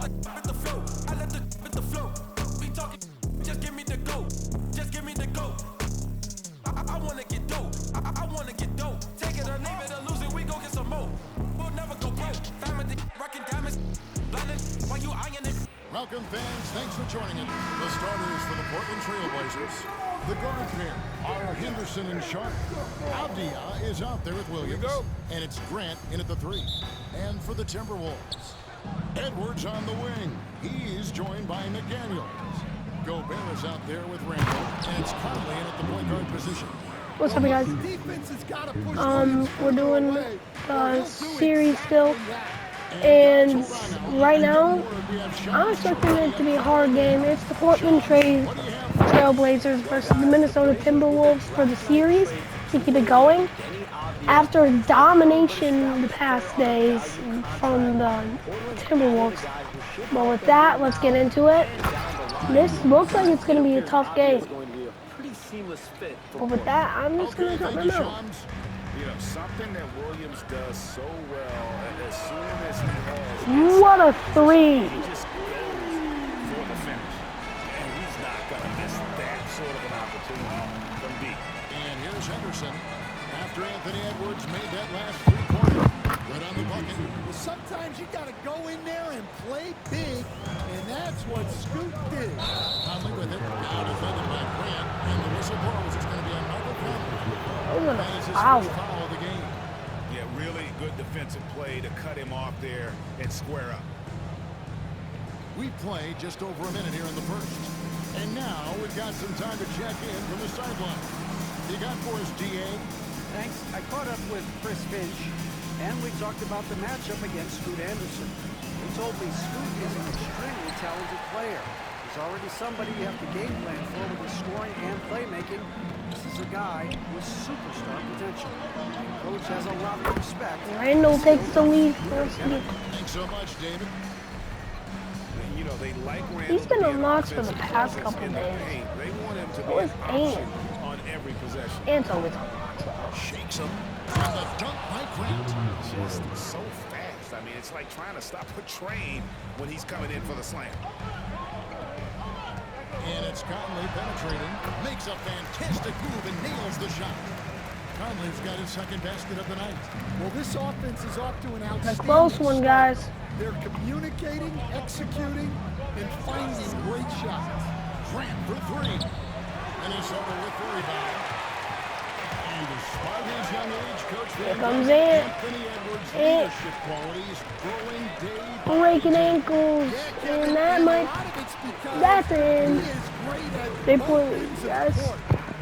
With the flow, I let the with the flow. Be talking, just give me the go. Just give me the go. I wanna get dope. I wanna get dope. Take it or leave it or lose it. We go get some more. We'll never go broke. Family rocking diamonds, blinding while you eyeing it. Welcome, fans. Thanks for joining us. The starters for the Portland Trail Blazers. The guard pair are Henderson and Sharp. Avdia is out there with Williams. And it's Grant in at the 3. And for the Timberwolves, Edwards on the wing. He's joined by McDaniels. Gobert is out there with Randall. And it's Conley in at the point guard position. What's up, guys? We're doing series still. And right now, I'm expecting it to be a hard game. It's the Portland Trail Blazers versus the Minnesota Timberwolves for the series to keep it going. After domination the past days from the Timberwolves. But with that, let's get into it. This looks like it's going to be a tough game. But with that, I'm just going to drop my mouth. You know, something that Williams does so well, and as soon as he has... What a 3! He just goes for the finish. And he's not going to miss that sort of an opportunity from deep. And here's Henderson. After Anthony Edwards made that last three-pointer. Right on the bucket. Well, sometimes you got to go in there and play big, and that's what Scoot did. Conley with it. Now defended by Grant. And the whistle blows. It's going to be on Michael Conley. That is his first foul of the game. Yeah, really good defensive play to cut him off there and square up. We play just over a minute here in the first. And now we've got some time to check in from the sideline. You got for us, DA? Thanks. I caught up with Chris Finch, and we talked about the matchup against Scoot Anderson. He told me Scoot is an extremely talented player. He's already somebody you have to game plan for with his scoring and playmaking. This is a guy with superstar potential. The coach has a lot of respect. Randall takes the lead. Thanks so much, David. You know, they like Randall. He's been unlocked for the past couple days. They want him to It be was an option Ant. on every possession. Ant's always unlocked. Shakes him. And the dunk by Grant. Just so fast. I mean, it's like trying to stop a train when he's coming in for the slam. And it's Conley penetrating. Makes a fantastic move and nails the shot. Conley's got his second basket of the night. Well, this offense is off to an A outstanding close one, start. guys. They're communicating, executing, and finding great shots. Grant for 3. Minnesota with the rebound. And despite his young age, Coach Here comes Ant. Anthony Edwards' Ant. leadership qualities growing day by Breaking day. ankles. And that A might... lot of it's because That's he in. is great at They both put- ends of the yes. court.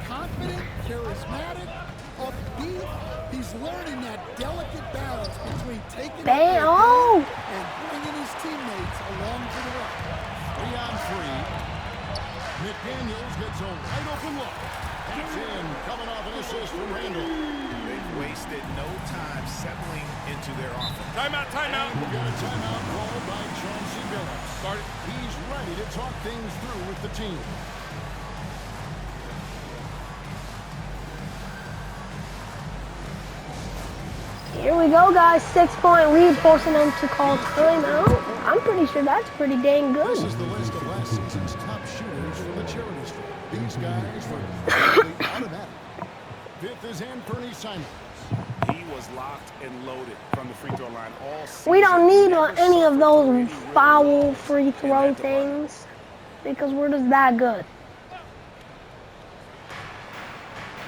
Confident, charismatic, upbeat. He's learning that delicate balance between taking Bam! up Oh! and bringing his teammates along for the ride. 3 on 3. McDaniels gets a wide open look. That's in, coming off an assist from Randall. They've wasted no time settling into their offense. Timeout, timeout. We got a timeout called by Chauncey Billups. He's ready to talk things through with the team. Here we go, guys. 6-point lead, forcing them to call timeout. I'm pretty sure that's pretty dang This good. is the list of last season's top shooters from the charity strip. These guys were completely automatic. 5th is Anthony Simons. He was locked and loaded from the free throw line all season. We don't need Never any of suffered those for any foul real free in throw that department. things because we're just that good.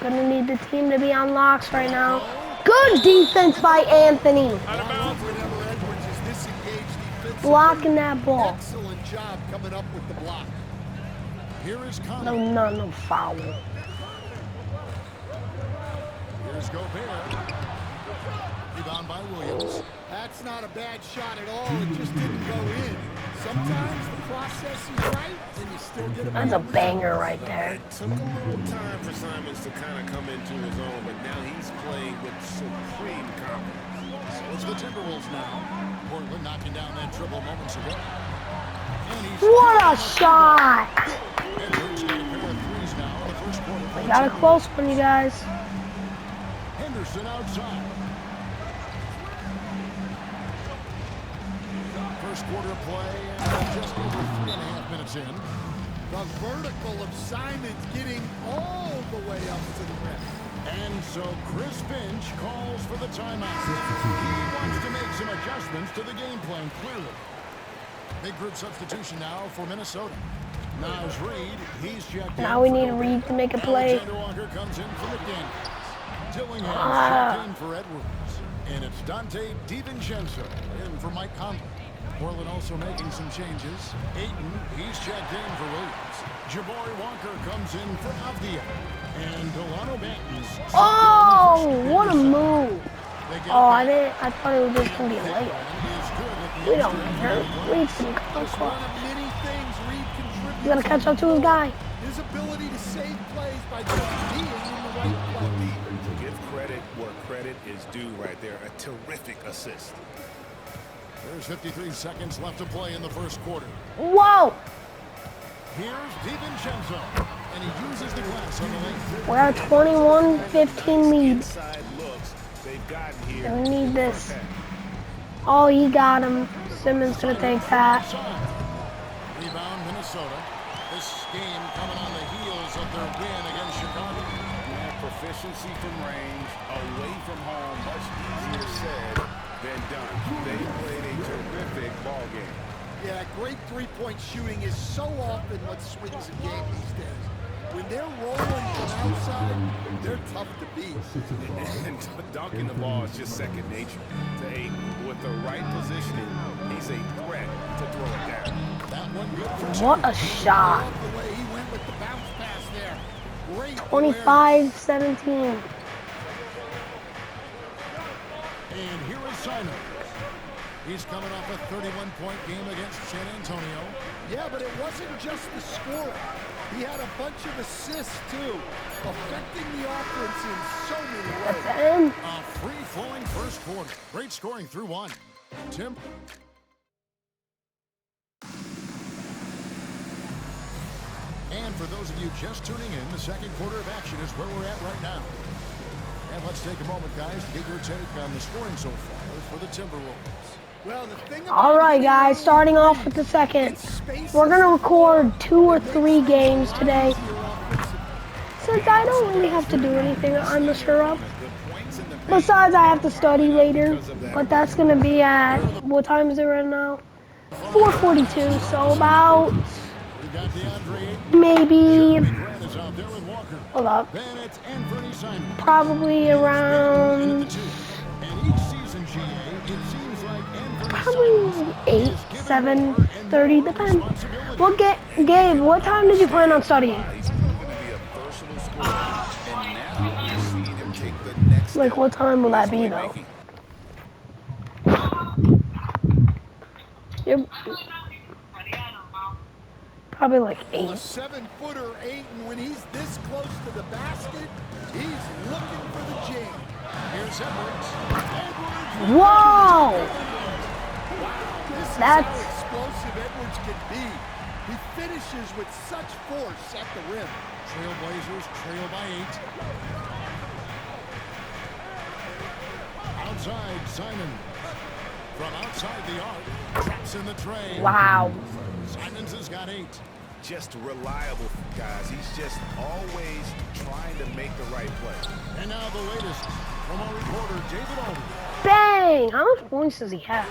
Gonna need the team to be on locks right now. Good defense by Anthony. Whenever Edwards is disengaged defensively, Blocking that ball. excellent job coming up with the block. Here is Conley. No foul. Here's Gobert. Rebound by Williams. That's not a bad shot at all. It just didn't go in. Sometimes the process is right, and you still get a That's a bad banger right there. It took a little time for Simons to kind of come into his own, but now he's playing with supreme confidence. So it's the Timberwolves now. Portland knocking down that triple moments ago. And he's What a shot! Edwards got a pair of threes now in the first quarter. We got a close one, you guys. Henderson outside. first quarter of play, and just over 3.5 minutes in. The vertical of Simons getting all the way up to the rim. And so Chris Finch calls for the timeout. He wants to make some adjustments to the game plan, clearly. Big group substitution now for Minnesota. Naz Reid, he's checked in. Now we need Reid to make a play. Alexander Walker comes in for McDaniels. Dillingham checked in for Edwards. And it's Dante DiVincenzo in for Mike Conley. Portland also making some changes. Ayton, he's checked in for Williams. Jabari Walker comes in for Avdia. And Delano Banton's... Oh, what a move. Oh, I thought it was just going to be a layup. We don't care. Reid's going to come across. You got to catch up to his guy. His ability to save plays by just being in the right place. Give credit where credit is due right there. A terrific assist. There's 53 seconds left to play in the first quarter. Whoa! Here's DiVincenzo, and he uses the glass on the lane. We're at 21-15 lead. Inside looks they've gotten here. And we need this. Oh, he got him. Simmons gonna take that. Rebound Minnesota. This game coming on the heels of their win against Chicago. Proficiency from range, away from home, much easier said than done. They played a terrific ball game. Yeah, great three-point shooting is so often what swings a game these days. When they're rolling from outside, they're tough to beat. And dunking the ball is just second nature to Ayton. With the right positioning, he's a threat to throw it down. That one good for two. What a shot. I love the way he went with the bounce pass there. Great 25-17. And here is Simon. He's coming off a 31-point game against San Antonio. Yeah, but it wasn't just the scoring. He had a bunch of assists, too, affecting the offense in so many ways. And A free-flowing first quarter. Great scoring through one. Tim. And for those of you just tuning in, the second quarter of action is where we're at right now. And let's take a moment, guys, to get your take on the scoring so far for the Timberwolves. Well, the thing all right, guys, starting off with the second. We're going to record 2 or 3 games today. Since I don't really have to do anything I'm not sure of. Besides, I have to study later. But that's going to be at, what time is it right now? 4:42, so about maybe, hold up, probably around, probably 8, 7:30, depends. What Gabe, what time did you plan on studying? Like, what time will that be, though? You're probably like 8. A 7-footer, Ayton, when he's this close to the basket, he's looking for the jam. Here's Edwards. Whoa! This is That's how explosive Edwards can be. He finishes with such force at the rim. Trailblazers trail by 8. Outside, Simon. From outside the arc, traps in the tray. wow. Simons has got 8. Just reliable, guys. He's just always trying to make the right play. And now the latest from our reporter, David Aldridge. Bang! How much points does he have?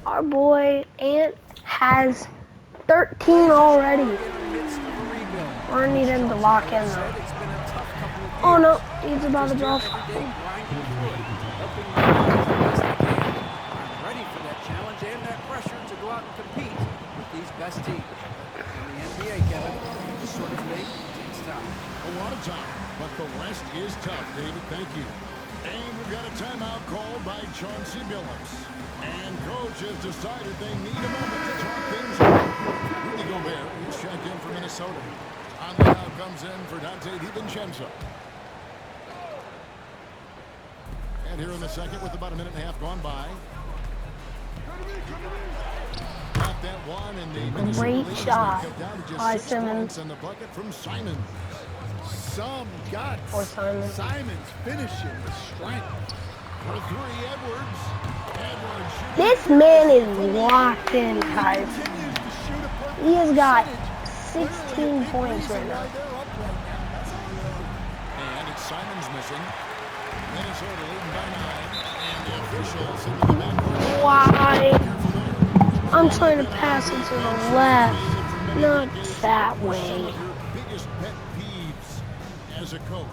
Our boy Ant has 13 already. We're gonna need him to lock in though. Oh no, he's about to drop. Best team in the NBA, Kevin. This sort of thing takes time. A lot of time, but the rest is tough, David. Thank you. And we've got a timeout called by Chauncey Billups. And coach has decided they need a moment to talk things over. Rudy Gobert, he's checked in for Minnesota. On the now comes in for Dante DiVincenzo. And here in the second, with about a minute and a half gone by. Got that one, and the Great shot by Simmons. Simmons. And the bucket from Simons. Some guts. Or Simons. Simons finishing with strength. For three, Edwards. Edwards shooting. This man is locked in, guys. Continues to shoot a perfect He has got percentage. 16 points right now. And it's Simons missing. Minnesota leading by 9. And the officials into the backcourt. Why? I'm trying to pass it to the left, not that way. Some of your biggest pet peeves as a coach.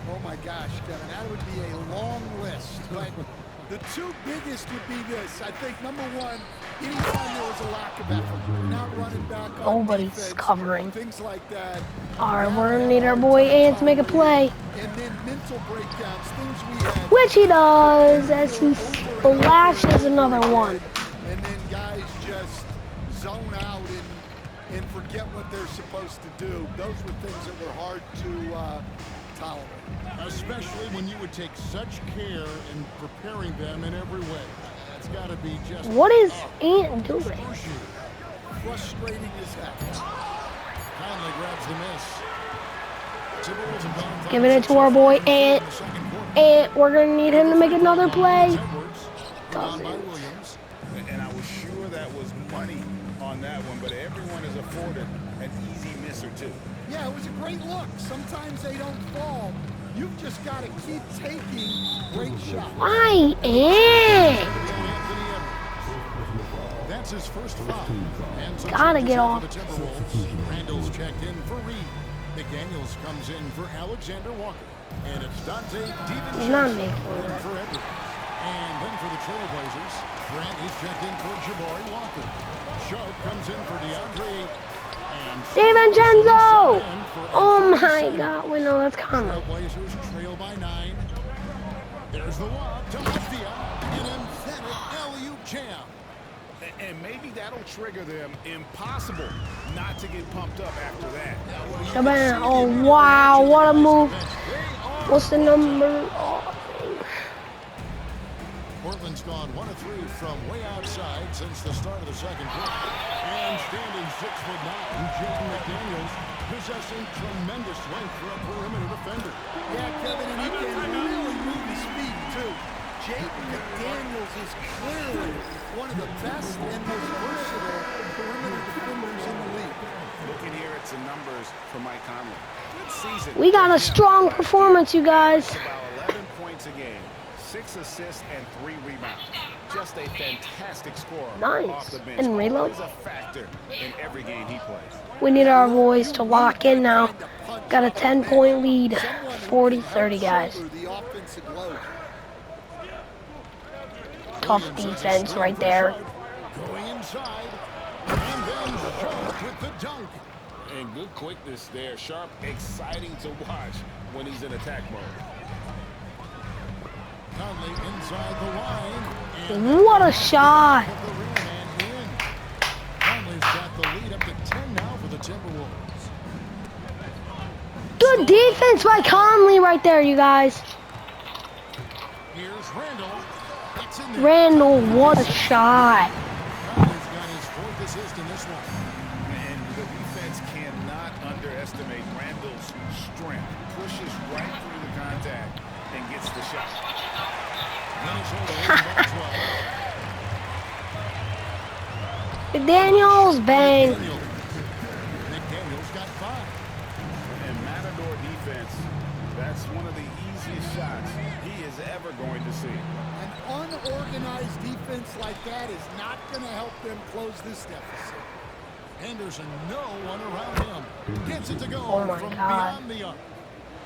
Oh my gosh, Kevin, that would be a long list. But the two biggest would be this. I think number one, anytime there was a lack of effort, not running back on Nobody's defense, covering. things like that. Alright, we're gonna need our boy Ant to make a play. And then mental breakdowns, things we had. Which he does as he splashes another one. And then guys just zone out and forget what they're supposed to do. Those were things that were hard to tolerate. Especially when you would take such care in preparing them in every way. That's got to be just... What is Ant doing? Frustrating as heck. Conley grabs the miss. Timberwolves have gone from Giving it to our boy Ant. in the second quarter. Ant, we're gonna need him to make another play. Edwards, rebound by Williams. And I was sure that was money on that one, but everyone is afforded an easy miss or two. Yeah, it was a great look. Sometimes they don't fall. You've just got to keep taking great shots. Why, Ant? Anthony Edwards. That's his first foul. And some Gotta get changes off. for the Timberwolves. Randall's checked in for Reed. McDaniels comes in for Alexander Walker. And it's Dante DiVincenzo He's not making in it. for Edwards. And then for the Trailblazers, Grant is checked in for Jabari Walker. Sharp comes in for DeAndre. And DiVincenzo! in for Oh Anthony my Simons. god, wait, no, that's Conley. Trailblazers trail by 9. There's the lob to Mafia. An emphatic alley-oop jam. And maybe that'll trigger them. Impossible not to get pumped up after that. Shabana, oh wow, what a move. What's the number? Oh, Portland's gone 1 of 3 from way outside since the start of the second quarter. And standing 6'9", Jaden McDaniels possessing tremendous length for a perimeter defender. Yeah, Kevin, and he can really move his feet, too. Jaden McDaniels is clearly one of the best and most versatile perimeter defenders in the league. Looking here at some numbers for Mike Conley. Good season. we got a strong performance, you guys. About 11 points a game, 6 assists and 3 rebounds. Just a fantastic scorer Nice. off the bench. And reload. Always a factor in every game he plays. We need our boys to lock in now. Got a 10-point lead. 40-30, guys. The offensive load. Tough defense right there. Going inside. And then Sharp with the dunk. And good quickness there. Sharp, exciting to watch when he's in attack mode. Conley inside the line. What a shot. Put the rim and in. Conley's got the lead up to 10 now for the Timberwolves. Good defense by Conley right there, you guys. Here's Randall. It's in there. Randall, what a shot. Conley's got his 4th assist in this one. And the defense cannot underestimate Randall's strength. Pushes right through the contact and gets the shot. Minnesota leading by 12. McDaniels, bang. McDaniels got 5. And Matador defense, that's one of the easiest shots he is ever going to see. An unorganized defense like that is not going to help them close this deficit. Henderson, no one around him. Gets it to go Oh my from God. beyond the arc.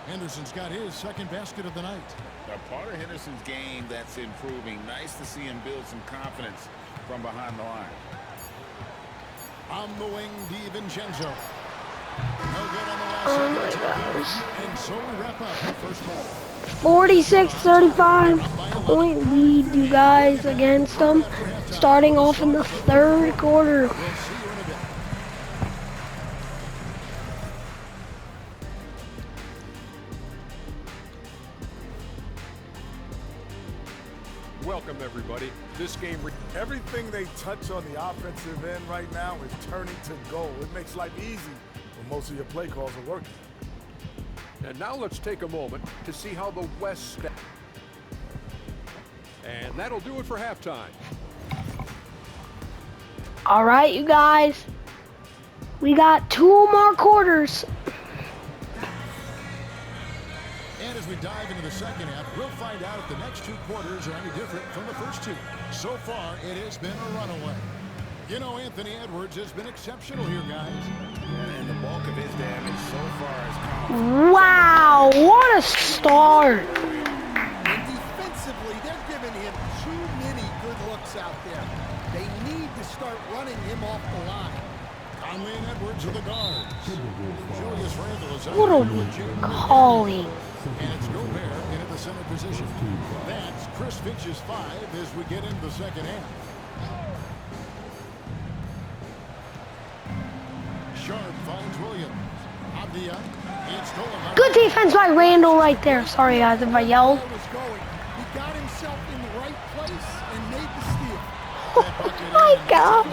Henderson's got his 2nd basket of the night. A part of Henderson's game that's improving. Nice to see him build some confidence from behind the line. On the wing, DiVincenzo. No good on the last Oh my second. gosh. And so we wrap up the first quarter. 46-35 point lead, you guys, against them. Starting off in the 3rd quarter. We'll see you in a bit. Welcome, everybody. This game, Everything they touch on the offensive end right now is turning to goal. It makes life easy when most of your play calls are working. and now let's take a moment to see how the West And that'll do it for halftime. All right, you guys. We got 2 more quarters. And as we dive into the second half, we'll find out if the next 2 quarters are any different from the first 2. So far, it has been a runaway. You know, Anthony Edwards has been exceptional here, guys. And the bulk of his damage so far has come. Wow, what a start. And defensively, they're giving him too many good looks out there. They need to start running him off the line. Conley and Edwards are the guards. Julius Randle is out What there a with Jaden calling. And it's Gobert in at the center position. That's Chris Finch's 5 as we get into the second half. Sharp finds Williams. Avdia. It's stolen by Good defense by Randall right there. Sorry, guys, if I yelled. He got himself in the right place and made the steal. Oh my God.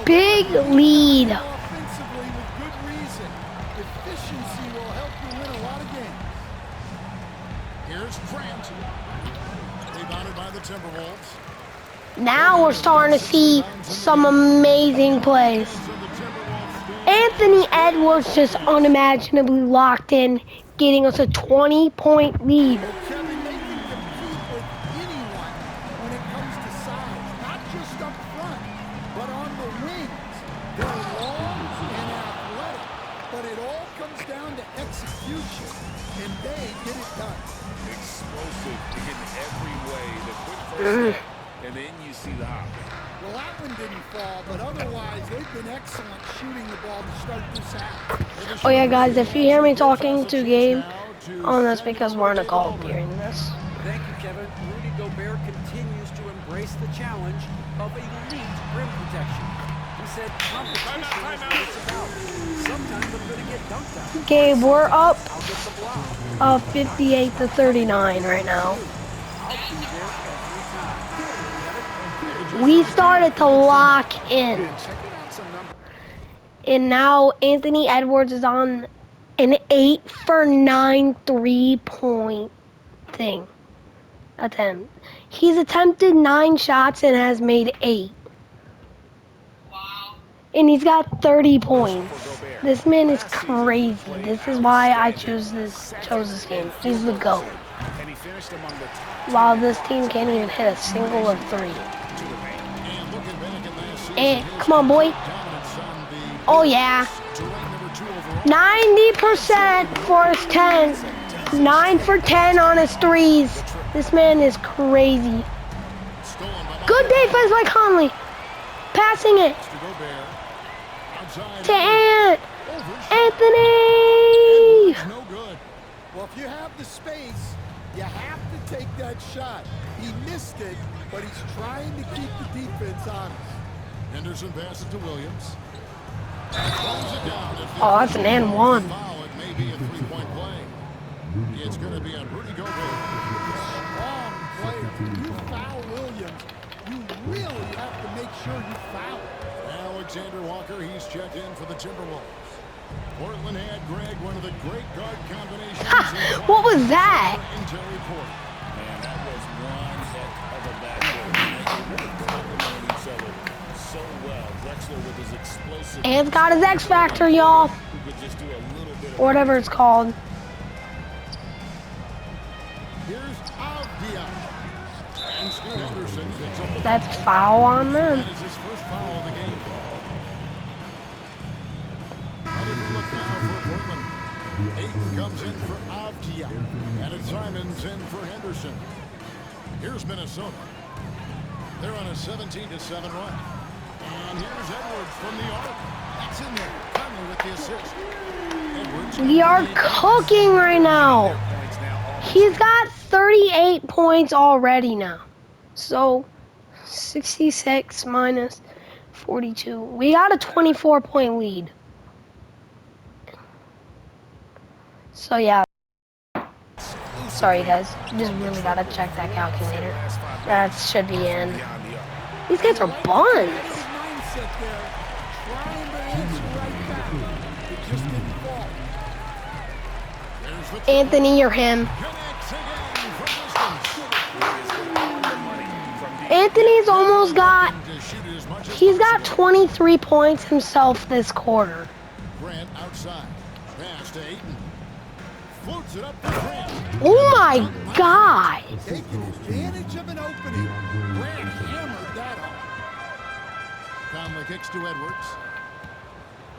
Big lead. Offensively with good reason. Efficiency will help you win a lot of games. Here's Grant. Rebounded by the Timberwolves. Now we're starting to see some amazing plays. Anthony Edwards just unimaginably locked in, getting us a 20-point lead. Kevin, they can compete with anyone when it comes to size, not just up front, but on the wings. They're long and athletic, but it all comes down to execution, and they get it done. Explosive in every way. The quick first step, and then you see the hop. Well, that one didn't fall, but otherwise, they've been excellent shooting the ball to start this half. Oh yeah, guys, if you hear me talking to Gabe, that's because we're in a call during this. Thank you, Kevin. Rudy Gobert continues to embrace the challenge of elite rim protection. He said competition is what it's about. Sometimes I'm going to get dunked on. Gabe, we're up I'll get the block. 58-39 right now. I'll be there every time. We started to lock in. And now Anthony Edwards is on an 8 for 9 3-point thing attempt. He's attempted 9 shots and has made 8. And he's got 30 points. This man is crazy. This is why I chose this game. He's the GOAT. While this team can't even hit a single of 3. And come on, boy. Oh yeah. 90% for his 10s. 9 for 10 on his 3s. This man is crazy. Good defense by Conley. Passing it to Anthony. Well, if you have the space, you have to take that shot. He missed it, but he's trying to keep the defense honest. Henderson passes to Williams. Oh, that's an and one. It may be a 3-point play. It's going to be on Rudy Gobert. Strong player. You foul Williams, you really have to make sure you foul. Alexander Walker, he's checked in for the Timberwolves. Portland had Greg, one of the great guard combinations. Ha, what was that? And Terry Porter. Man, that was one heck of a backcourt. They really complement each other so well. Drexler with his explosive. Ant's got his X Factor, y'all. Who could just do a little bit of Whatever it's called. Here's Avdia. And Scoot Henderson picks up the That's foul on them. That is his first foul of the game. Another look now for Portland. Ayton comes in for Avdia. And it's Simons in for Henderson. Here's Minnesota. They're on a 17-7 run. And here's Edwards from the arc. That's in there. Conley with the assist. Edwards. We are cooking right now. He's got 38 points already now. So, 66 minus 42. We got a 24-point lead. So, yeah. Sorry, guys. Just really gotta check that calculator. That should be in. These guys are buns. Mindset there, trying to answer right back. It just didn't fall. Anthony, you're him. Anthony's almost got, To shoot it as much as he's got possible. 23 points himself this quarter. Grant outside. Pass to Ayton. Floats it up for Grant. Oh my God. Taking advantage of an opening. Grant hammered that home. Conley kicks to Edwards.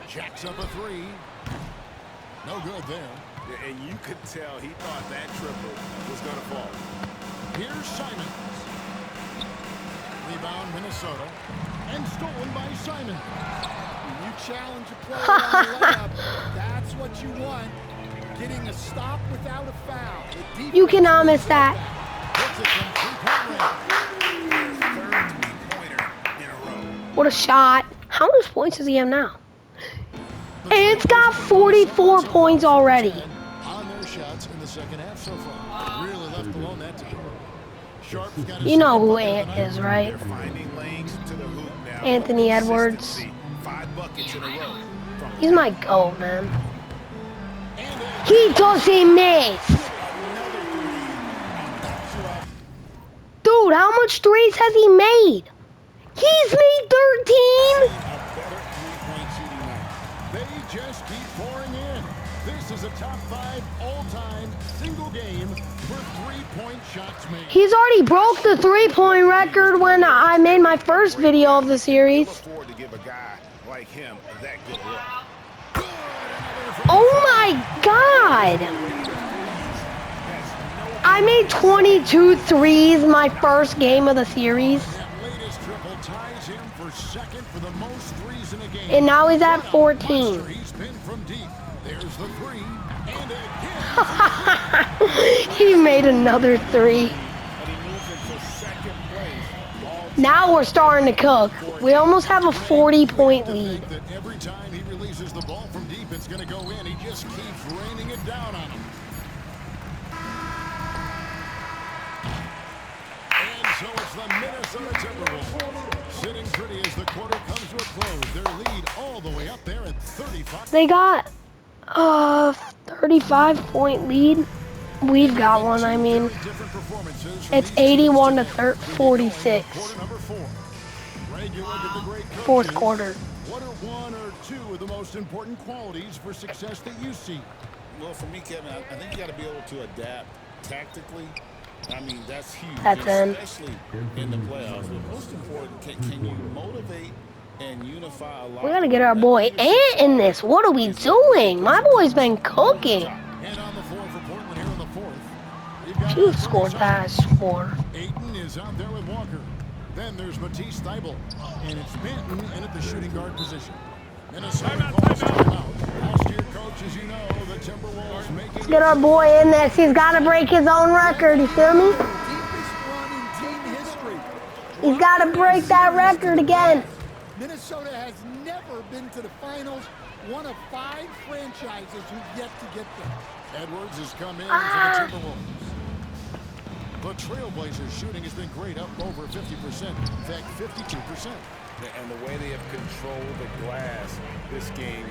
Jacks up a three. No good there. Yeah, and you could tell he thought that triple was going to fall. Here's Simons. Rebound Minnesota. And stolen by Simons. When you challenge a player on a layup, that's what you want. Getting a stop without a foul. The You defense cannot miss that. Puts it from 3-point range. Third three-pointer in a row. What a shot. How much points does he have now? And it's got 44 points already. On their shots in the second half so far. Really left alone that time. Sharp's got his You know second who bucket of Ant the night. is, right? They're finding lanes to the hoop now. Anthony Edwards. Consistency. 5 buckets in a row. From He's my GOAT, man. He doesn't miss. Dude, how much threes has he made? He's made 13. A better three-point shooting night. They just keep pouring in. This is a top 5 all-time single game for three-point shots made. He's already broke the three-point record when I made my first video of the series. afford to give a guy like him that good look. Oh my God. I made 22 threes my first game of the series. That latest triple ties him for second for the most threes in a game. And now he's at 14. Monster, he's been from deep. There's the three. And again. He made another three. And he moves into second place. All Now we're starting to cook. We almost have a 40-point lead. Think that every time he releases the ball from deep, it's going to go in. He just keeps raining it down on him. And so it's the Minnesota Timberwolves sitting pretty as the quarter comes to a close. Their lead all the way up there at 35. They got a 35-point lead. We've got one, I mean. Different performances from It's these 81 to teams. 46. Quarter number 4. Greg, you look at the great coaches. Fourth quarter. What are one or two of the most important qualities for success that you see? Well, for me, Kevin, I think you got to be able to adapt tactically. I mean, that's huge. That's him. Especially in the playoffs. But most important, can you motivate and unify a lot? We gotta get our boy Ant in this. What are we doing? My boy's been cooking. And on the floor for Portland here in the fourth. You've got He scored that score. Ayton is out there with Walker. Then there's Matisse Thybulle. And it's Benton in at the shooting guard position. Minnesota calls timeout. Last year, coach, as you know, the Timberwolves making Let's get our boy in this. He's gotta break his own record. You feel me? Deepest run in team history. He's gotta break that record again. Minnesota has never been to the finals. One of 5 franchises who've yet to get there. Edwards has come in for the Timberwolves. The Trailblazers shooting has been great, up over 50%. In fact, 52%. And the way they have controlled the glass this game,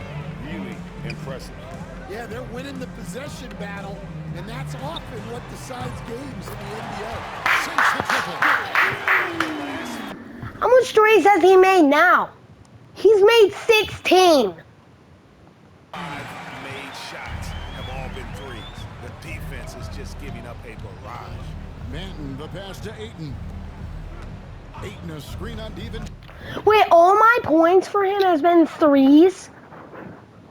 really impressive. Yeah, they're winning the possession battle, and that's often what decides games in the NBA. Since the triple. How much threes has he made now? He's made 16. 5 made shots have all been threes. The defense is just giving up a barrage. Manton, the pass to Ayton. Ayton, a screen on Devin. Wait, all my points for him has been threes.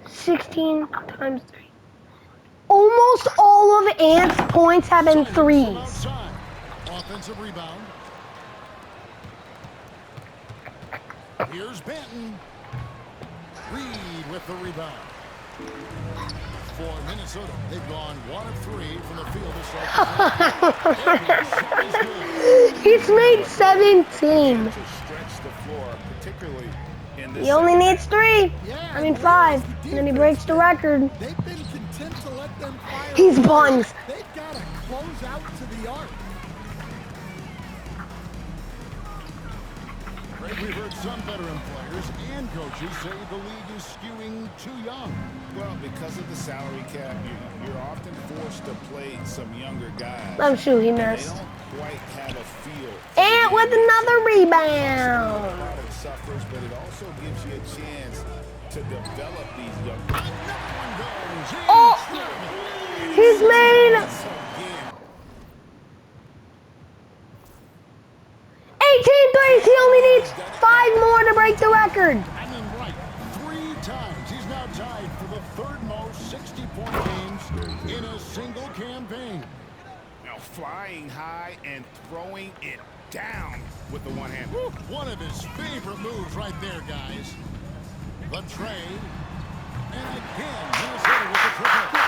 16 times 3. Almost all of Ant's points have been threes. Outside. Offensive rebound. Here's Benton. Reed with the rebound. For Minnesota, they've gone 1 of 3 from the field to start. He's made 17. To stretch the floor, particularly in this. He only needs 3. Yeah, I mean 5. And then he breaks the record. They've been content to let them fire. He's buns. They've got to close out to the arc. right, we've heard some veteran players and coaches say the league is skewing too young. Well, because of the salary cap, you're often forced to play some younger guys. I'm sure he And they missed. don't quite have a feel. And with another rebound. It suffers, but it also gives you a chance to develop these young guys. Oh, he's made 18 threes. He only needs 5 more to break the record. I mean, right. 3 times. He's now tied for the third most 60-point games in a single campaign. Now flying high and throwing it down with the one hand. One of his favorite moves right there, guys. The tray. And again, he's here with the triple.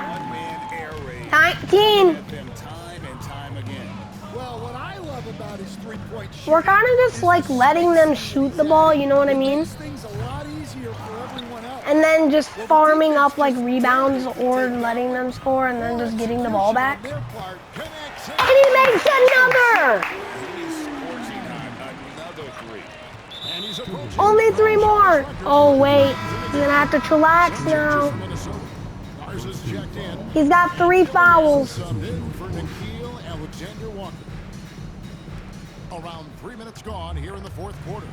One-man air raid. 19. Get them time and time again. Well, what I love about his three-point shot. We're kind of just like letting them shoot the ball, you know what I mean? Makes things a lot easier for everyone else. And then just farming up like rebounds or letting them score and then just getting the ball back. On their part, And he makes another! He's scorching on another three. And he's approaching. Only 3 more. Oh, wait. He's gonna have to chillax now. Minnesota. Ours is checked in. He's got 3 fouls. Subbed in for Nickeil Alexander-Walker. Around 3 minutes gone here in the fourth quarter.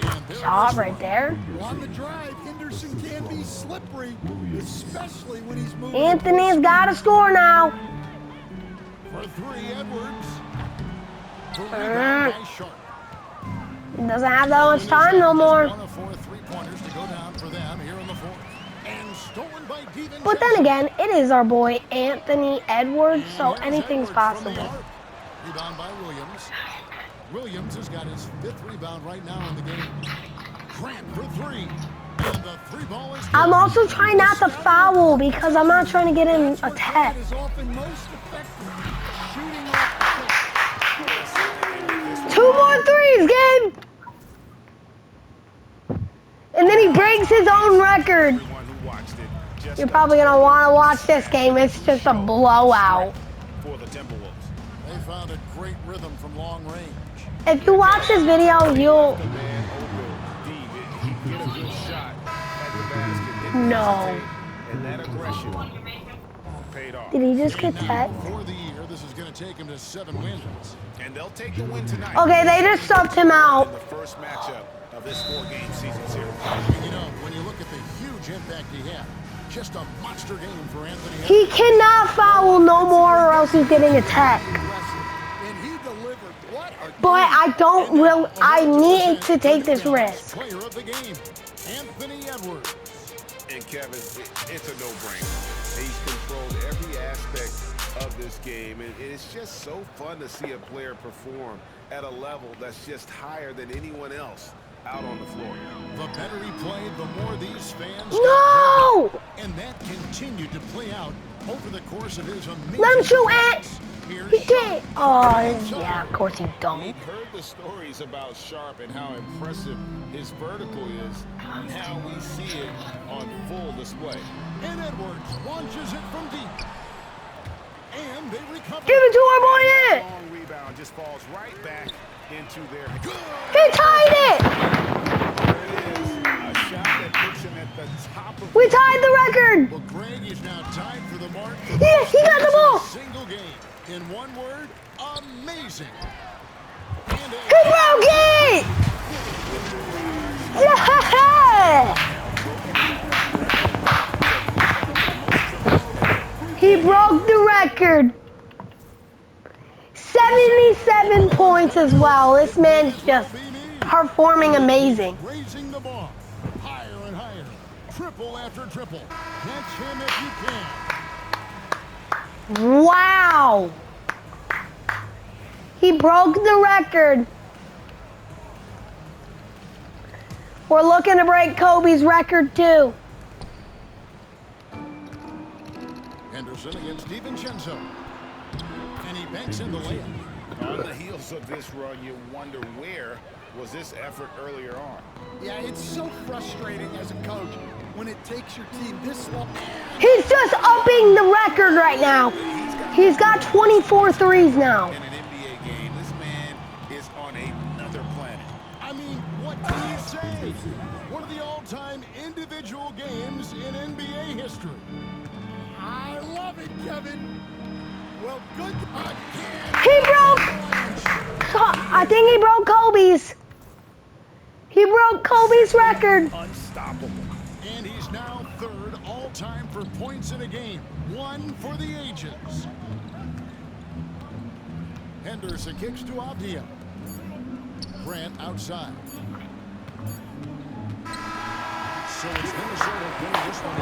And there Shot is right one. there. on the drive, Henderson can be slippery, especially when he's moving. Anthony's got to score now. For 3, Edwards. For rebound by Sharp. He doesn't have that much time no more. One of 4 3-pointers to go down for them here in the fourth. And stolen by DiVincenzo. But then again, it is our boy Anthony Edwards, so Here's anything's Edwards from the possible. arc. Rebound by Williams. Williams has got his 5th rebound right now in the game. Grant for 3. And the 3 ball is I'm good. also trying not to foul because I'm not trying to get him a tech. Is often most effective shooting off the 2 more threes, game! And then he breaks his own record. Everyone who watched it just You're probably going to want to watch this game. It's just a blowout. for the Timberwolves. They found a great rhythm from long range. If you watch this video, you'll... The man over deep. He get a good shot at the basket. Didn't No. hesitate, and that aggression paid off. Did he just get Now, tech? before the year, this is going to take him to 7 wins. And they'll take the win tonight. Okay, they just subbed him In out. the first matchup of this 4-game season series. And you know, when you look at the huge impact he had, just a monster game for Anthony. He cannot foul no more or else he's getting a tech. and he delivered. What a But I need to take this risk. Player of the game, Anthony Edwards. And Kevin, it's a no-brainer. He's controlled every aspect of this game, and it's just so fun to see a player perform at a level that's just higher than anyone else out on the floor. The better he played, the more these fans No! and that continued to play out over the course of his amazing Let him shoot it! performance. Here's He did. Oh, yeah, of course he don't. We've heard the stories about Sharp and how impressive his vertical is. Now we see it on full display. And Edwards launches it from deep. And they recover. Give it to our boy Ant. Long rebound just falls right back into their... He tied it. There it is, a shot that puts him at the top of... We tied the record. Well, Greg is now tied for the mark. Yeah, he got the ball. Single game. In one word, amazing. And He broke it. Yeah. He broke the record. 77 points as well. This man's just performing amazing. raising the ball higher and higher. Triple after triple. Catch him if you can. Wow. He broke the record. We're looking to break Kobe's record too. Henderson against DiVincenzo. And he banks in the layup. On the heels of this run, you wonder where was this effort earlier on. Yeah, it's so frustrating as a coach when it takes your team this long. He's just upping the record right now. He's got 24 threes now. In an NBA game, this man is on a save. One of the all-time individual games in NBA history. I love it, Kevin. Well, good. He broke. I think he broke Kobe's. He broke Kobe's record. Unstoppable. And he's now third all-time for points in a game. One for the ages. Henderson kicks to Avdia. Grant outside. So it's Minnesota winning this one.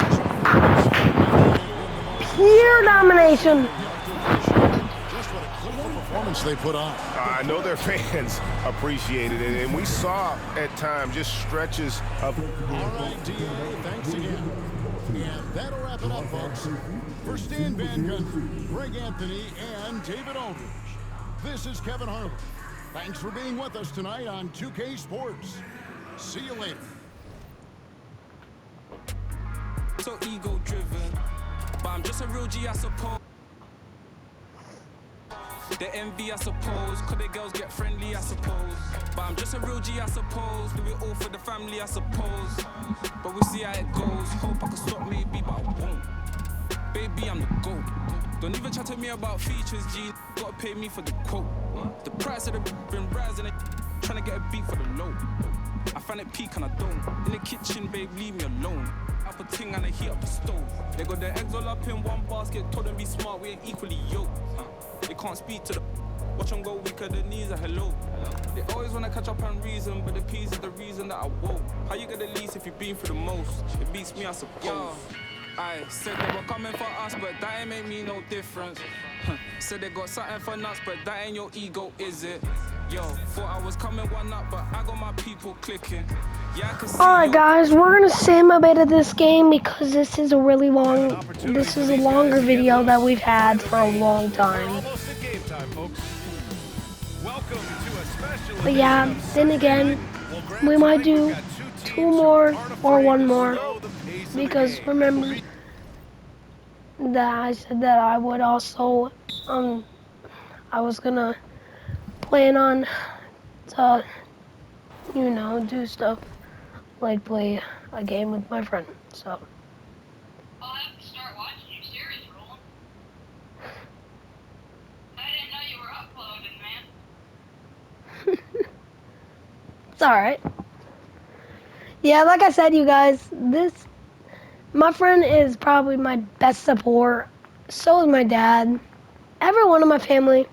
Pure domination. Just what a clinical performance they put on. I know their fans appreciated it, and we saw at times just stretches of... All right, DA, thanks again. And that'll wrap it up, folks. For Stan Van Gundy, Greg Anthony, and David Aldridge, this is Kevin Harlan. Thanks for being with us tonight on 2K Sports. See you later. So ego driven, but I'm just a real G, I suppose. The envy, I suppose. Could the girls get friendly, I suppose. But I'm just a real G, I suppose. Do it all for the family, I suppose. But we'll see how it goes. Hope I can stop maybe, but I won't. Baby, I'm the GOAT. Don't even chat to me about features, G. Gotta pay me for the quote. The price of the been rising, trying to get a beat for the low. I find it peak and I don't. In the kitchen, babe, leave me alone. Up a ting and I heat up the stove. They got their eggs all up in one basket. Told them be smart, we ain't equally yoked. They can't speak to the... Watch them go weaker, the knees are hello. They always wanna catch up and reason, but the peace is the reason that I woke. How you get the least if you've been through the most? It beats me, I suppose. I said they were coming for us, but that ain't make me no difference. Said they got something for nuts, but that ain't your ego, is it? Yo, thought I was coming one up, but I got my people clicking. Yeah, I can see. Alright guys, we're gonna sim a bit of this game because this is a really long, this is a longer video that we've had for a long time. Almost at game time, folks. Welcome to a special. But yeah, then again, we might do 2 more or 1 more because remember that I said that I would also, I was gonna plan on to, you know, do stuff like play a game with my friend, so. I'll have to start watching your series, Roland. I didn't know you were uploading, man. It's alright. Yeah, like I said, you guys, my friend is probably my best support. So is my dad. Everyone in my family,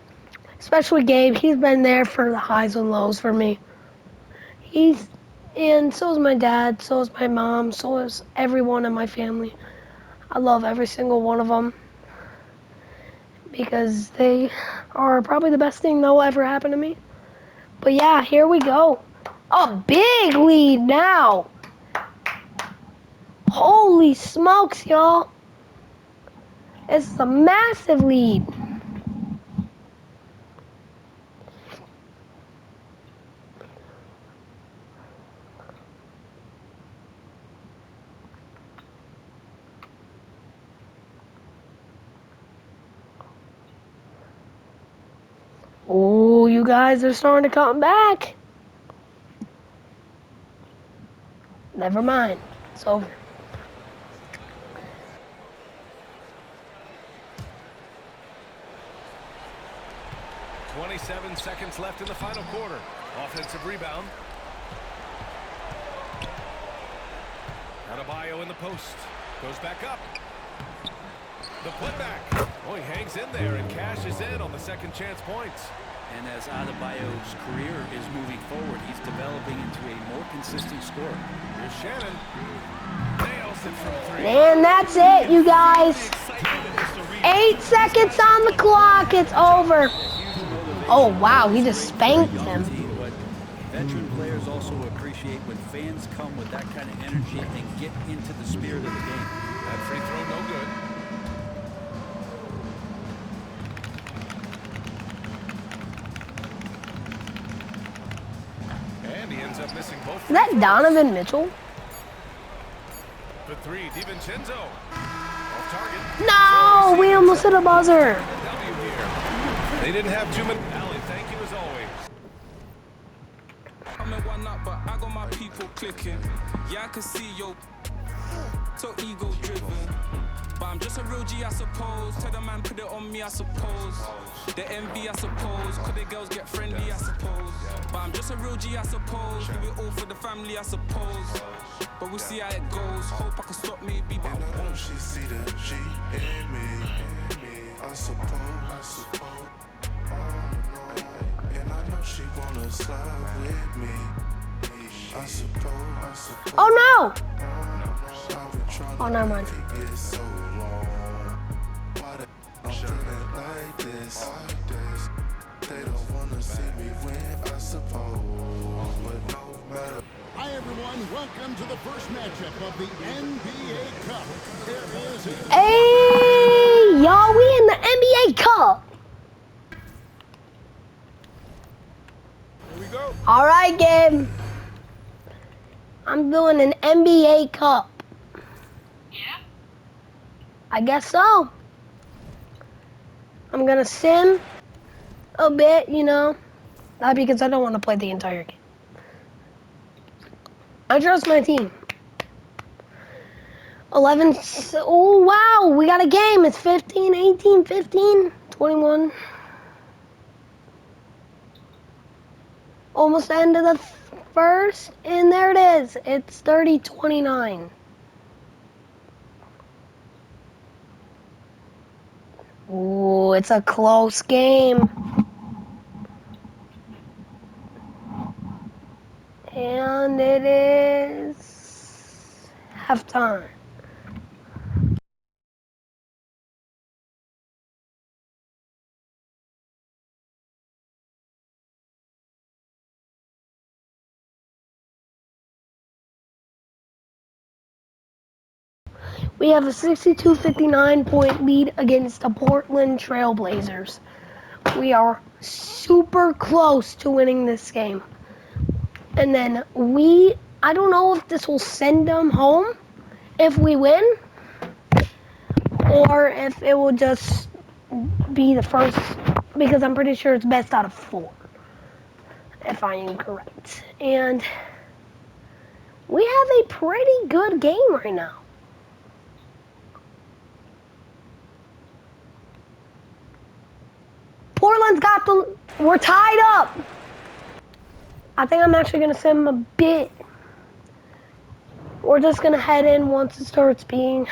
especially Gabe, he's been there for the highs and lows for me. And so is my dad, so is my mom, so is everyone in my family. I love every single one of them because they are probably the best thing that will ever happen to me. But yeah, here we go. A big lead now. Holy smokes, y'all. It's a massive lead. Oh, you guys are starting to come back. Never mind. It's over. .27 seconds left in the final quarter. Offensive rebound. Adebayo in the post. Goes back up. The putback. Oh, he hangs in there and cashes in on the second chance points. And as Adebayo's career is moving forward, he's developing into a more consistent scorer. Here's Shannon. Nails it from 3. And that's it, you guys. 8 seconds on the clock. It's over. Oh, wow. He just spanked him. But veteran players also appreciate when fans come with that kind of energy and get into the spirit of the game. That free throw no good. And he ends up missing both. Is that Donovan Mitchell? For 3, DiVincenzo. Off target. No, we almost hit a buzzer. W here. They didn't have too many. Allie, thank you as always. One up, but I got my people clicking. Yeah, I can see yo so ego driven. But I'm just a real G, I suppose. Tell the man put it on me, I suppose. The envy, I suppose. Could the girls get friendly, I suppose. But I'm just a real G, I suppose. Do it all for the family, I suppose. But we'll see how it goes. Hope I can stop maybe, but I won't. She see the G in me. I suppose. And I know she wanna slide with me. I suppose. Oh no! Oh, never mind. Hi everyone, welcome to the first matchup of the NBA Cup. There is Hey, y'all, we in the NBA Cup. Here we go. All right, Gabe. I'm doing an NBA Cup. Yeah? I guess so. I'm gonna sim a bit, you know, not because I don't want to play the entire game. I trust my team. 11, oh wow, we got a game. It's 15, 18, 15, 21. Almost the end of the first, and there it is. It's 30-29. Ooh, it's a close game. And it is halftime. We have a 62-59 point lead against the Portland Trailblazers. We are super close to winning this game. And then I don't know if this will send them home if we win, or if it will just be the first, because I'm pretty sure it's best out of 4, if I am correct. And we have a pretty good game right now. Portland's got we're tied up. I think I'm actually gonna sim a bit. We're just gonna head in once it starts being.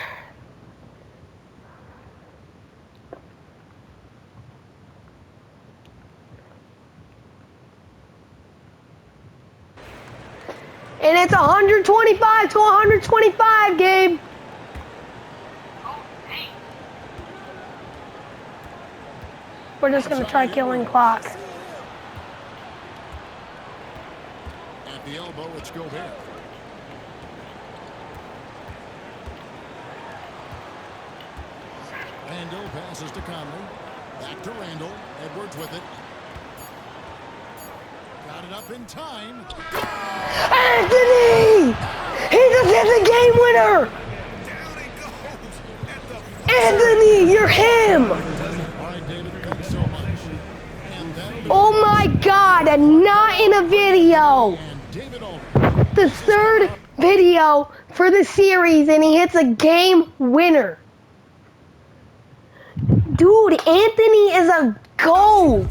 And it's 125 to 125, Gabe. We're just gonna try killing clock. at the elbow. It's Gobert. Randall passes to Conley. Back to Randall. Edwards with it. Got it up in time. Anthony! He just hit the game winner! Anthony, you're him! Oh my God, and not in a video. The third video for the series, and he hits a game winner. Dude, Anthony is a GOAT.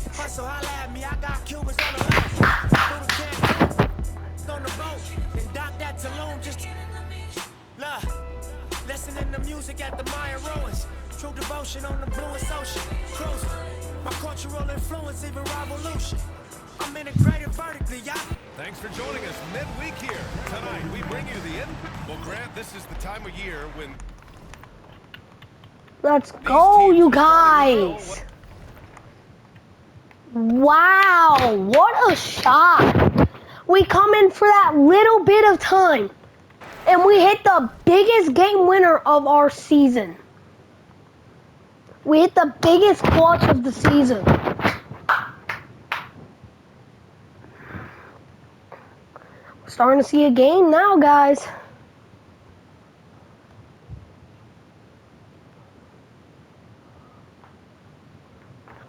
Listening to music at the Maya Ruins. True devotion on the bluest ocean. Cruising. My cultural influence, even revolution. I'm integrated vertically, y'all. Thanks for joining us midweek here. Tonight, we bring you the end. Well, Grant, this is the time of year when... Let's go, you guys. Wow, what a shot. We come in for that little bit of time, and we hit the biggest game winner of our season. We hit the biggest clutch of the season. We're starting to see a game now, guys.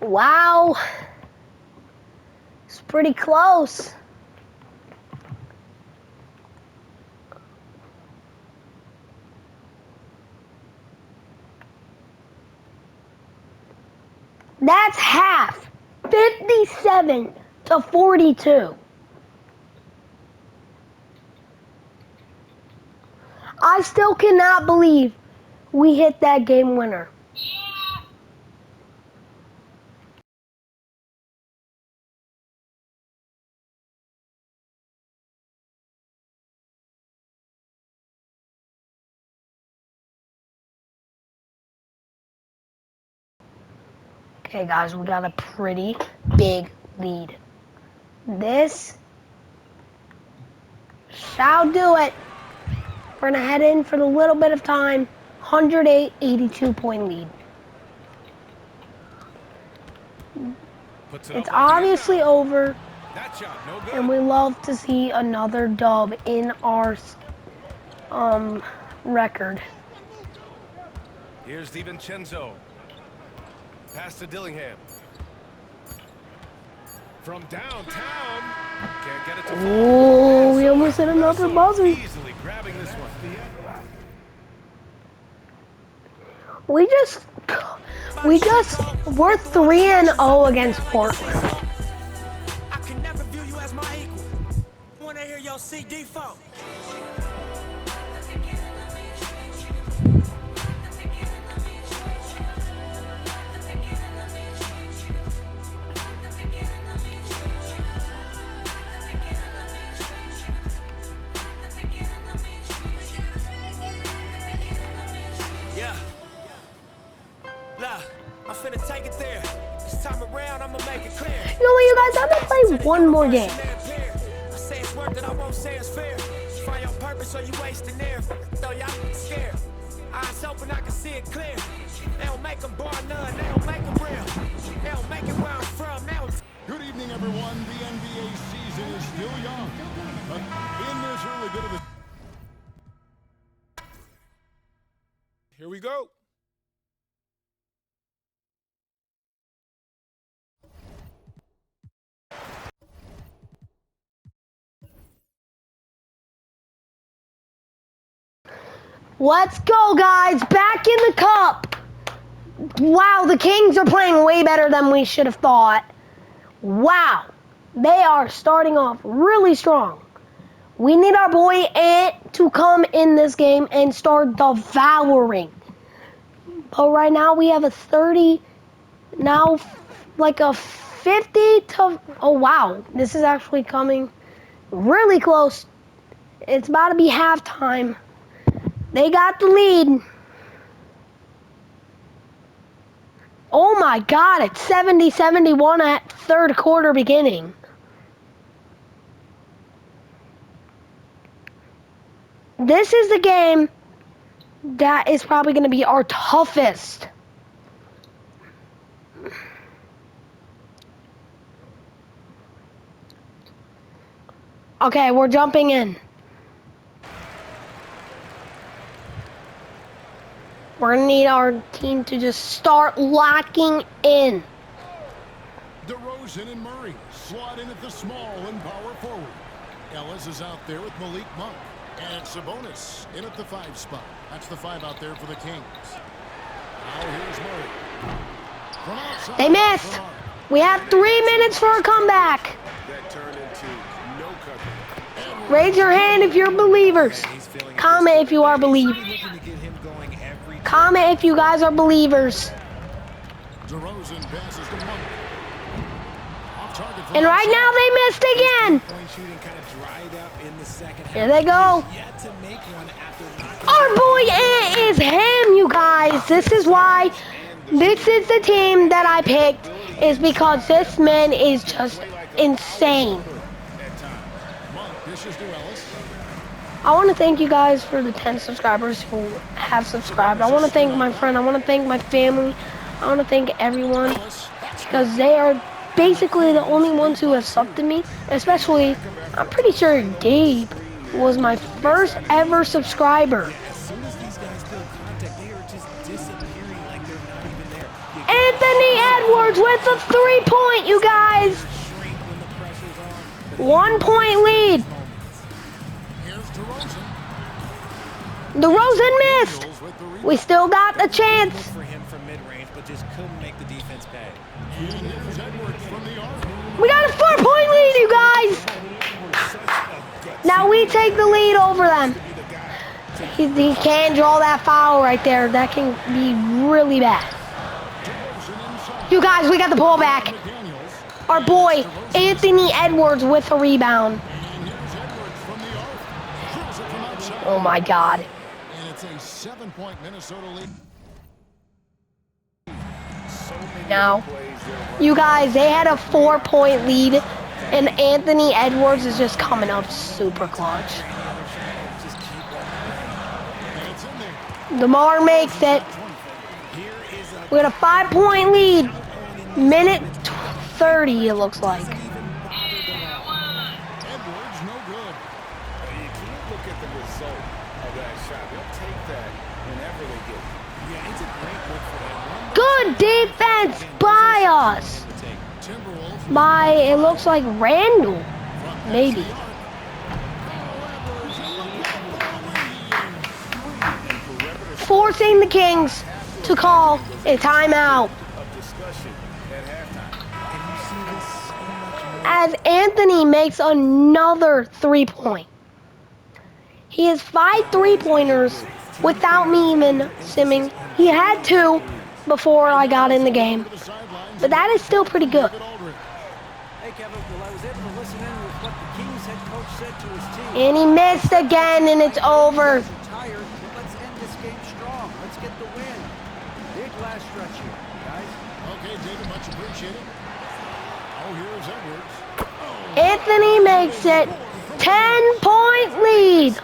Wow. It's pretty close. That's half. 57-42. I still cannot believe we hit that game winner. Okay, guys, we got a pretty big lead. This shall do it. We're going to head in for a little bit of time. 108-82 point lead. It's obviously over, and we love to see another dub in our record. Here's DiVincenzo. Pass to Dillingham. From downtown. Can't get it to fall. Oh, we almost hit another buzzer. Easily grabbing this one. We're 3-0 against Portland. I can never view you as my equal. Wanna hear your CD phone? I'm finna take it there. This time around, I'ma make it clear. You know what, you guys? I'm gonna play one more game. I say it's worth it, I won't say it's fair. Find your purpose or you wasting air. Though y'all scared. Eyes open, I can see it clear. They don't make them bar none, they don't make them real. They don't make it where I'm from. Now Good evening, everyone. The NBA season is still young, but in this early bit of the... Here we go. Let's go, guys. Back in the cup. Wow, the Kings are playing way better than we should have thought. Wow. They are starting off really strong. We need our boy Ant to come in this game and start devouring. But right now we have a 30, now like a 50 to, oh wow. This is actually coming really close. It's about to be halftime. They got the lead. Oh my God, it's 70-71 at third quarter beginning. This is the game that is probably going to be our toughest. Okay, we're jumping in. We're going to need our team to just start locking in. DeRozan and Murray slot in at the small and power forward. Ellis is out there with Malik Monk. And Sabonis in at the 5 spot. That's the 5 out there for the Kings. Now here's Murray. From outside, they missed. We have 3 minutes for a comeback. That turned into no cover. Raise your hand if you're believers. Comment if you are believers. Comment if you guys are believers. DeRozan passes to Monk. And right now they missed again. Here they go. Our boy Ant is him, you guys. This is why this is the team that I picked, is because this man is just insane. I want to thank you guys for the 10 subscribers who have subscribed. I want to thank my friend. I want to thank my family. I want to thank everyone because they are basically the only ones who have subbed to me. Especially, I'm pretty sure Gabe was my first ever subscriber. Anthony Edwards with the 3-point, you guys. 1 point lead. DeRozan missed. We still got the chance. For him from mid-range, but just couldn't make the defense pay. We got a 4-point lead, you guys. Now we take the lead over them. He can't draw that foul right there. That can be really bad. You guys, we got the ball back. Our boy, Anthony Edwards with a rebound. Oh my God. And it's a 7-point Minnesota lead. Now, you guys, they had a 4-point lead, and Anthony Edwards is just coming up super clutch. DeMar makes it. We got a 5-point lead. Minute 30, it looks like. Edwards, no good. You can't look at the result of that shot. They'll take that whenever they get it. Yeah, it's a great look for that. Good defense by us. By, it looks like Randall, maybe. Forcing the Kings to call a timeout. As Anthony makes another 3-point. He has 5 3-pointers without me even simming. He had 2 before I got in the game. But that is still pretty good. Hey, Kevin, well, I was able to listen in with what the Kings head coach said to his team. And he missed again, and it's over. Tired. Let's end this game strong. Let's get the win. Big last stretch here, guys. Okay, David, much appreciated. Oh, here's Edwards. Anthony makes it 10-point lead.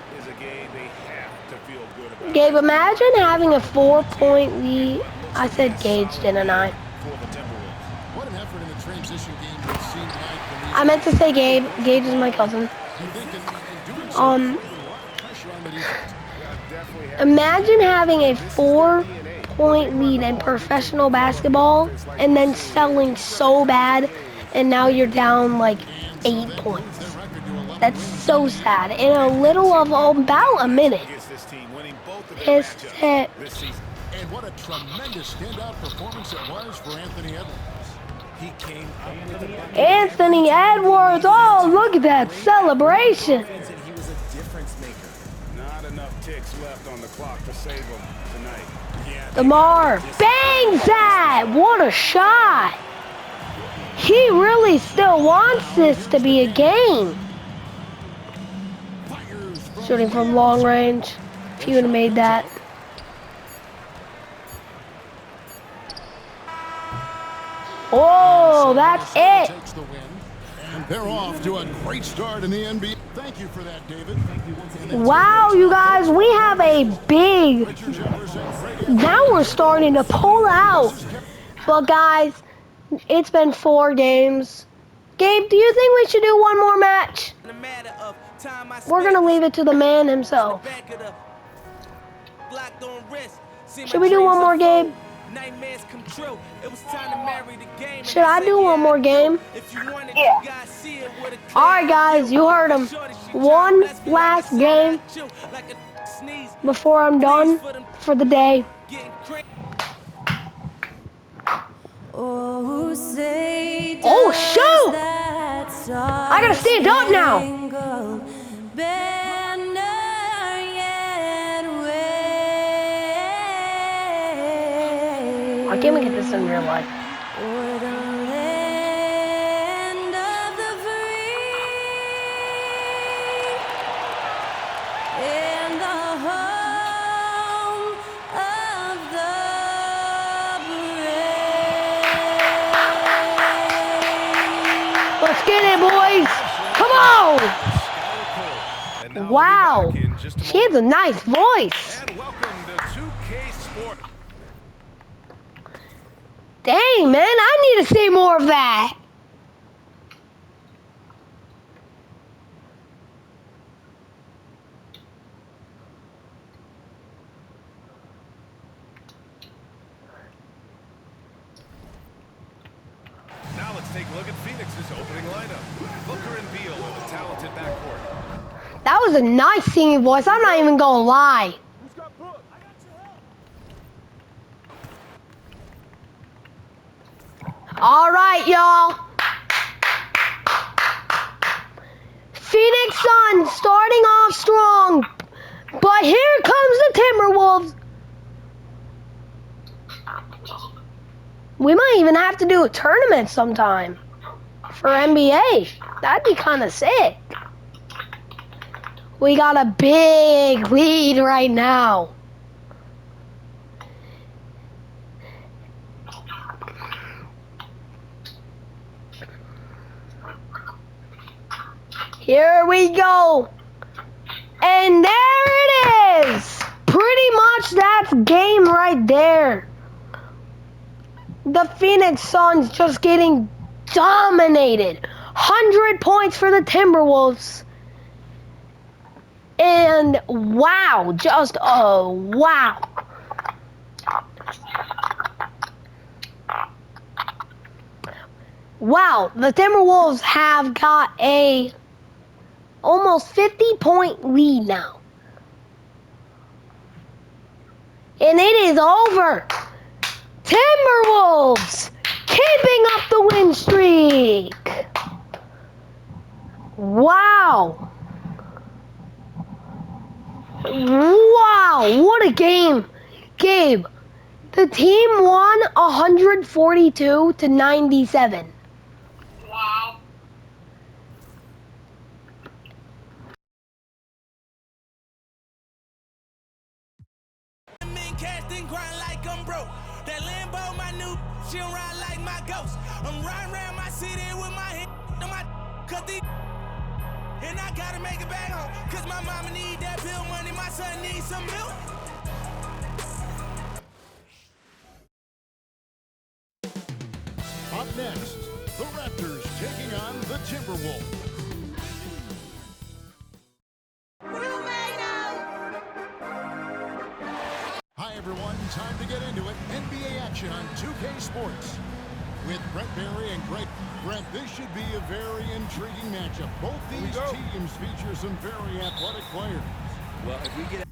Gabe, imagine having a 4-point lead. I said Gage, didn't I? What an effort in the transition game that seemed like I meant to say Gabe. Gage is my cousin. Imagine having a 4-point lead in professional basketball and then selling so bad, and now you're down like 8 points. That's so sad. In a little of about a minute. It's it. And what a tremendous standout performance it was for Anthony Edwards. He came up with a Anthony Edwards, oh, look at that celebration. He was a difference maker. Not enough ticks left on the clock to save him tonight. DeMar bangs that. What a shot. He really still wants this to be a game. Shooting from long range. If he would have made that. Oh, that's it. And they're off to a great start in the NBA. Thank you for that, David. Wow, you guys, we have a big. Now we're starting to pull out. But guys, it's been 4 games. Gabe, do you think we should do one more match? We're gonna leave it to the man himself. Should we do one more game? Should I do one more game? Yeah. Alright guys, you heard him. One last game before I'm done for the day. Oh shoot! I gotta stand up now. Why can't we get this in real life? Let's get it, boys! Come on! Wow, she has a nice voice. Dang, man, I need to see more of that. Now let's take a look at Phoenix's opening lineup. Booker and Beal with a talented backcourt. That was a nice singing voice, I'm not even gonna lie. All right, y'all. Phoenix Suns starting off strong, but here comes the Timberwolves. We might even have to do a tournament sometime for NBA. That'd be kind of sick. We got a big lead right now. Here we go. And there it is. Pretty much that's game right there. The Phoenix Suns just getting dominated. 100 points for the Timberwolves. And wow, just oh wow. Wow, the Timberwolves have got a almost 50-point lead now. And it is over. Timberwolves keeping up the win streak. Wow. Wow, what a game. Gabe, the team won 142-97. Wow. Casting grind like I'm broke. That Lambo, my new she ride like my ghost. I'm riding around my city with my head on my cut the and I gotta make it back home. Cause my mama need that bill money, my son needs some milk. Up next, the Raptors taking on the Timberwolves. Hi everyone, time to get into it. NBA action on 2K Sports. With Brent Barry and Greg. Brent, this should be a very intriguing matchup. Both these teams feature some very athletic players. Well, if we get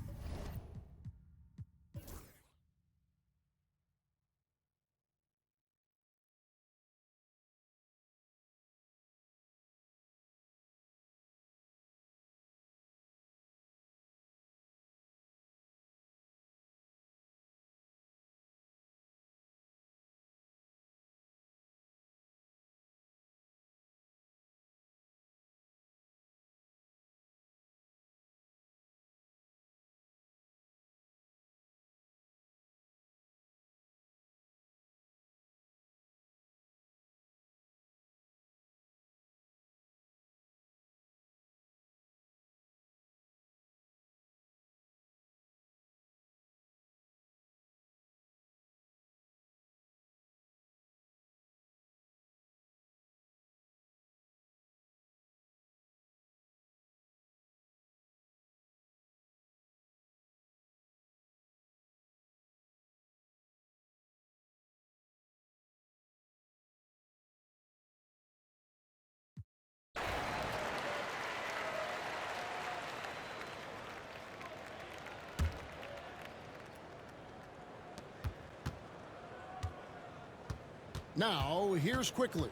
Now, here's Quickly.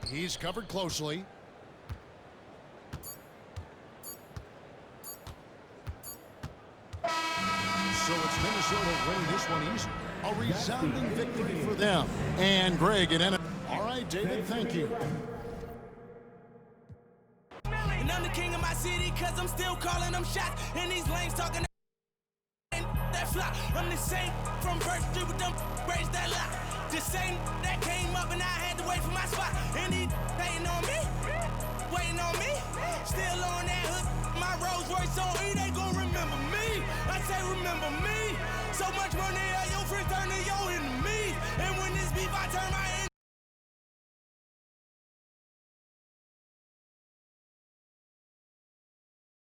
He's covered closely. So it's Minnesota winning this one easy. A resounding victory for them. And Greg and all right, David, thank you. And I'm the king of my city, cause I'm still calling them shots. And these lanes talking that flop. I'm the same from birth through with them braids that lock. The same that came up and I had to wait for my spot. And he waiting on me, still on that hood. My Rolls Royce on E, they gon' remember me. I say remember me. So much money, your friends turn to your enemies. And when